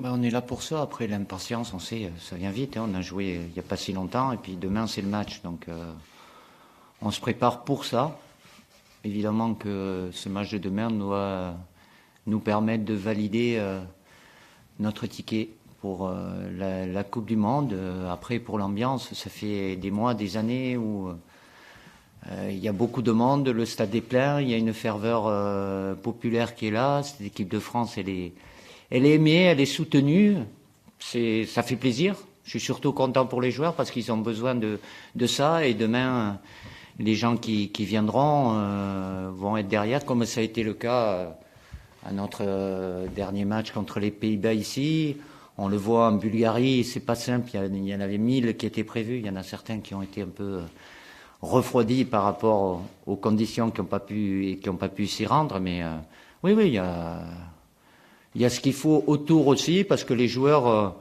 On est là pour ça. Après, l'impatience, on sait, ça vient vite. On a joué il n'y a pas si longtemps. Et puis demain, c'est le match. Donc, on se prépare pour ça. Évidemment que ce match de demain doit nous permettre de valider notre ticket pour la Coupe du Monde. Après, pour l'ambiance, ça fait des mois, des années où il y a beaucoup de monde. Le stade est plein. Il y a une ferveur populaire qui est là. Cette équipe de France, elle est aimée, elle est soutenue. Ça fait plaisir. Je suis surtout content pour les joueurs parce qu'ils ont besoin de ça. Et demain, les gens qui viendront vont être derrière, comme ça a été le cas à notre dernier match contre les Pays-Bas ici. On le voit en Bulgarie, c'est pas simple. Il y en avait 1000 qui étaient prévus. Il y en a certains qui ont été un peu refroidis par rapport aux conditions qui n'ont pas pu s'y rendre. Mais oui, il y a ce qu'il faut autour aussi, parce que les joueurs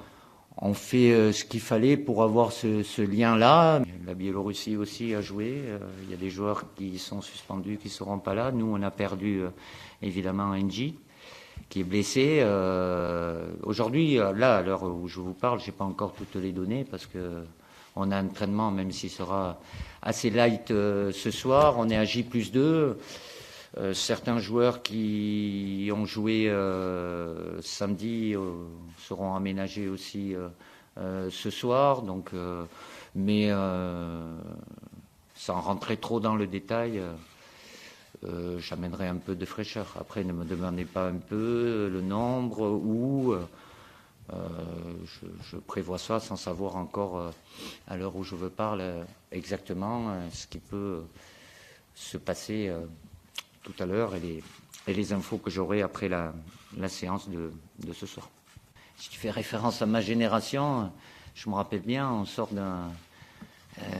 ont fait ce qu'il fallait pour avoir ce lien-là. La Biélorussie aussi a joué. Il y a des joueurs qui sont suspendus, qui ne seront pas là. Nous, on a perdu évidemment N'Ji, qui est blessé. Aujourd'hui, là, à l'heure où je vous parle, je n'ai pas encore toutes les données, parce que on a un entraînement, même s'il sera assez light ce soir. On est à J+2. Certains joueurs qui ont joué samedi seront aménagés aussi ce soir. Donc, mais sans rentrer trop dans le détail, j'amènerai un peu de fraîcheur. Après, ne me demandez pas un peu le nombre ou je prévois ça sans savoir encore à l'heure où je vous parle exactement ce qui peut se passer tout à l'heure et les infos que j'aurai après la séance de ce soir. Si tu fais référence à ma génération, je me rappelle bien, on sort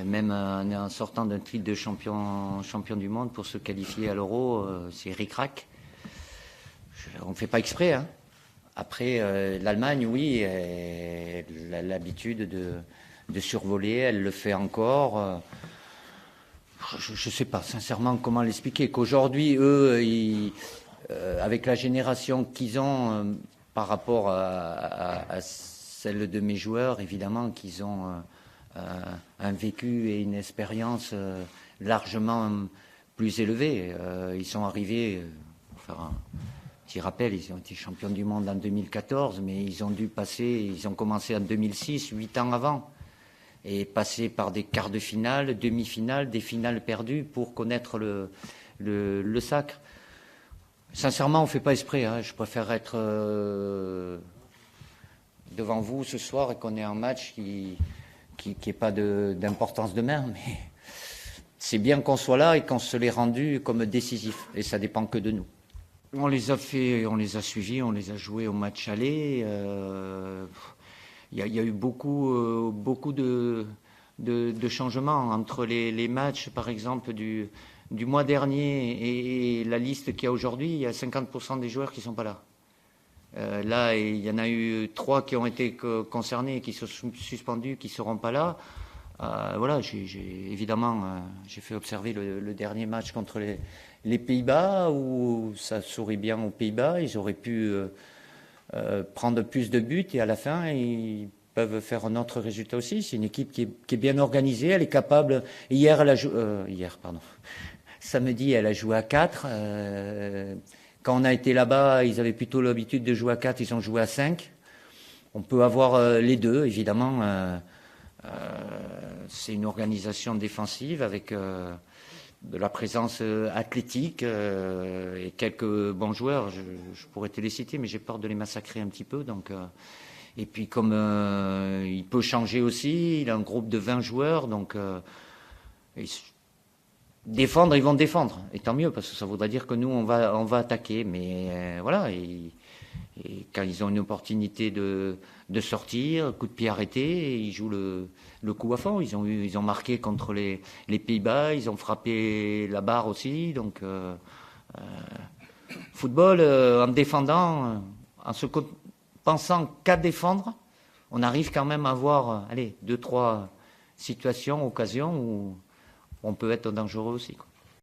même en sortant d'un titre de champion du monde pour se qualifier à l'Euro, c'est ric-rac. On ne fait pas exprès, hein. Après, l'Allemagne, oui, elle a l'habitude de survoler, elle le fait encore. Je ne sais pas sincèrement comment l'expliquer, qu'aujourd'hui, eux, avec la génération qu'ils ont par rapport à celle de mes joueurs, évidemment qu'ils ont un vécu et une expérience largement plus élevée. Ils sont arrivés, pour faire un petit rappel, ils ont été champions du monde en 2014, mais ils ont commencé en 2006, 8 ans avant, et passer par des quarts de finale, demi-finales, des finales perdues pour connaître le sacre. Sincèrement, on ne fait pas exprès. Hein. Je préfère être devant vous ce soir et qu'on ait un match qui n'ait pas d'importance demain. Mais c'est bien qu'on soit là et qu'on se l'ait rendu comme décisif. Et ça dépend que de nous. On les a fait, on les a suivis, on les a joués au match aller. Il y a eu beaucoup de changements entre les matchs, par exemple, du mois dernier et la liste qu'il y a aujourd'hui. Il y a 50% des joueurs qui ne sont pas là. Là, il y en a eu 3 qui ont été concernés, qui sont suspendus, qui ne seront pas là. Voilà, évidemment, j'ai fait observer le dernier match contre les Pays-Bas, où ça sourit bien aux Pays-Bas. Ils auraient pu prendre plus de buts et à la fin ils peuvent faire un autre résultat aussi. C'est une équipe qui est bien organisée, elle est capable. Samedi elle a joué à 4. Quand on a été là-bas, ils avaient plutôt l'habitude de jouer à 4, ils ont joué à 5. On peut avoir les deux, évidemment. C'est une organisation défensive avec de la présence athlétique et quelques bons joueurs. Je pourrais te les citer, mais j'ai peur de les massacrer un petit peu. Donc, et puis comme il peut changer aussi, il a un groupe de 20 joueurs, donc défendre, ils vont défendre. Et tant mieux, parce que ça voudrait dire que nous, on va attaquer. Mais voilà, et quand ils ont une opportunité de sortir, coup de pied arrêté, ils jouent le coup à fond. Ils ont marqué contre les Pays-Bas, ils ont frappé la barre aussi. Donc, football, en défendant, en se pensant qu'à défendre, on arrive quand même à avoir 2-3 situations, occasions où on peut être dangereux aussi, quoi.